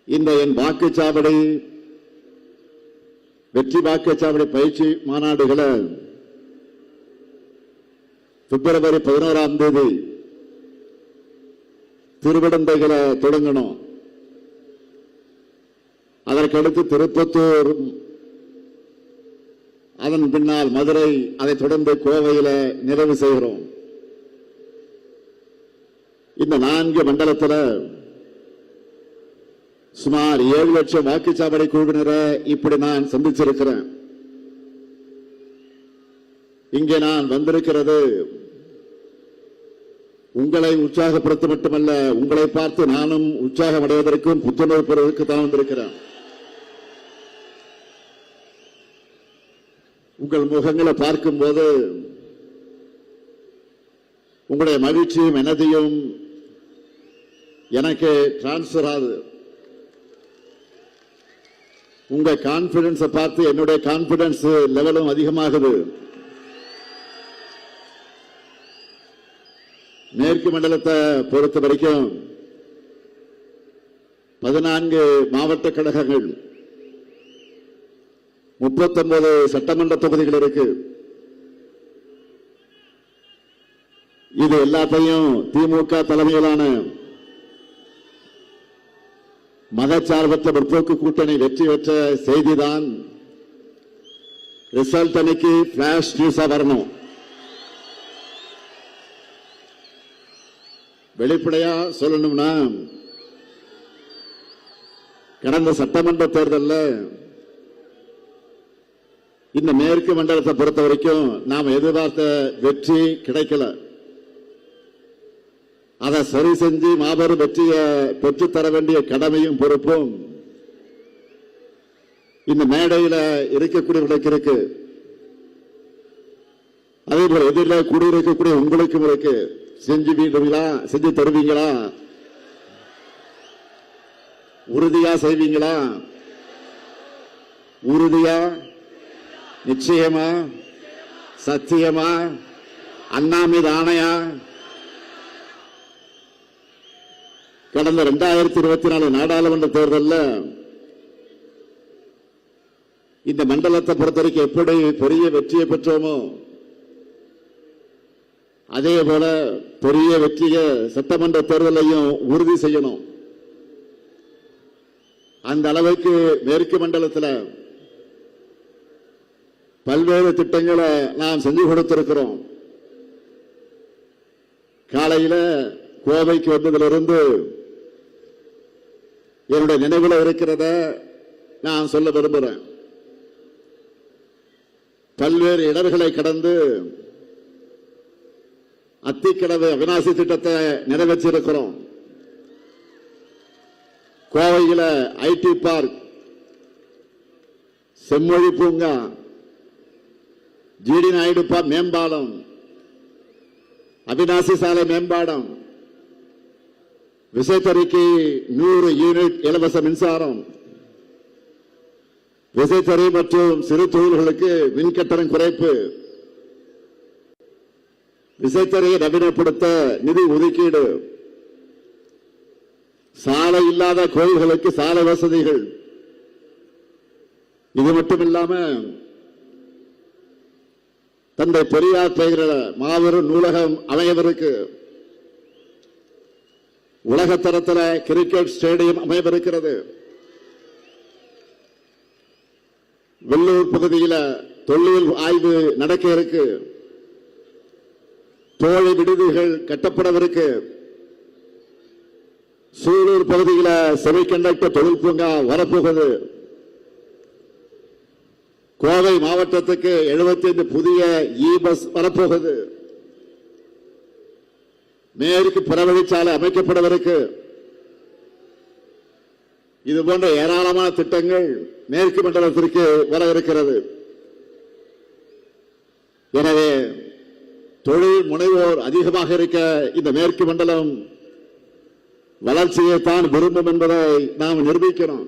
இந்த என் வாக்குச்சாவடி வெற்றி வாக்குச்சாவடி பயிற்சி மாநாடுகளை பிப்ரவரி 11ஆம் தேதி திருவிடந்தைகளை தொடங்கணும். அதற்கடுத்து திருப்பத்தூர், அதன் பின்னால் மதுரை, அதை தொடர்ந்து கோவையில நிறைவு செய்கிறோம். இந்த 4 மண்டலத்தில் சுமார் 7 லட்சம் வாக்குச்சாவடி குழுவினரை இப்படி நான் சந்திச்சிருக்கிறேன். இங்கே நான் வந்திருக்கிறது உங்களை உற்சாகப்படுத்த மட்டுமல்ல, உங்களை பார்த்து நானும் உற்சாகம் அடைவதற்கும் புத்துணர்வு பெறுவதற்கு தான் வந்திருக்கிறேன். உங்கள் முகங்களை பார்க்கும்போது உங்களுடைய மகிழ்ச்சியும் எனதையும் எனக்கு டிரான்ஸ்பர் ஆகுது. உங்க கான்பிடன்ஸை பார்த்து என்னுடைய கான்பிடன்ஸ் லெவலும் அதிகமாகுது. மேற்கு மண்டலத்தை பொறுத்த வரைக்கும் 14 மாவட்ட கழகங்கள், 39 சட்டமன்ற தொகுதிகள் இருக்கு. இது எல்லாத்தையும் திமுக தலைமையிலான மதச்சார்பற்ற முற்போக்கு கூட்டணி வெற்றி பெற்ற செய்திதான் ரிசல்ட் அன்னைக்கு பிளாஷ் நியூஸா வரணும். வெளிப்படையா சொல்லணும்னா, கடந்த சட்டமன்ற தேர்தலில் இந்த மேற்கு மண்டலத்தை பொறுத்த வரைக்கும் நாம் எதிர்பார்த்த வெற்றி கிடைக்கல. அதை சரி செஞ்சு மாபெரும் வெற்றியை பெற்றுத்தர வேண்டிய கடமையும் பொறுப்பும் இந்த மேடையில் இருக்கக்கூடியவர்களுக்கு இருக்கு. அதே போல எதிரில் கூடியிருக்கக்கூடிய உங்களுக்கும் இருக்கு. செஞ்சு தருவீங்களா? உறுதியா செய்வீங்களா? உறுதியா, நிச்சயமா, சத்தியமா, அண்ணா மீது ஆணையா? கடந்த 2024 நாடாளுமன்ற தேர்தலில் இந்த மண்டலத்தை பொறுத்தவரைக்கும் எப்படி பெரிய வெற்றியை பெற்றோமோ அதே போல பெரிய வெற்றியை சட்டமன்ற தேர்தலையும் உறுதி செய்யணும். அந்த அளவுக்கு மேற்கு மண்டலத்தில் பல்வேறு திட்டங்களை நாம் செஞ்சு கொடுத்திருக்கிறோம். காலையில் கோவைக்கு வந்ததிலிருந்து என்னுடைய நினைவில் இருக்கிறத நான் சொல்ல விரும்புகிறேன். பல்வேறு இடர்களை கடந்து அத்திக்கடவு அவிநாசி திட்டத்தை நிறைவேற்றியிருக்கிறோம். கோவையில் ஐடி பார்க், செம்மொழி பூங்கா, ஜிடி நாயுடு மேம்பாலம், அவிநாசி சாலை மேம்பாலம், விசைத்தறிக்கு 100 யூனிட் இலவச மின்சாரம், விசைத்தறி மற்றும் சிறு தொழில்களுக்கு மின்கட்டணம் குறைப்பு, விசைத்தறியை நவீனப்படுத்த நிதி ஒதுக்கீடு, சாலை இல்லாத கோயில்களுக்கு சாலை வசதிகள். இது மட்டுமில்லாம தந்தை பெரியார் பெயரில் மாபெரும் நூலகம் அமையவிருக்கு. உலகத்தரத்தில் கிரிக்கெட் ஸ்டேடியம் அமையவிருக்கிறது. வெள்ளூர் பகுதியில் தொழில் ஆய்வு நடக்க இருக்கு. தோழி விடுதிகள் கட்டப்படவிருக்கு. சூலூர் பகுதியில் செமிகண்டக்டர் தொழில் பூங்கா வரப்போகுது. கோவை மாவட்டத்துக்கு 75 புதிய பஸ் வரப்போகுது. மேற்கு புறவழிச்சாலை அமைக்கப்படவிருக்கு. இது போன்ற ஏராளமான திட்டங்கள் மேற்கு மண்டலத்திற்கு வர இருக்கிறது. எனவே தொழில் முனைவோர் அதிகமாக இருக்க இந்த மேற்கு மண்டலம் வளர்ச்சியைத்தான் விரும்பும் என்பதை நாம் நிரூபிக்கிறோம்.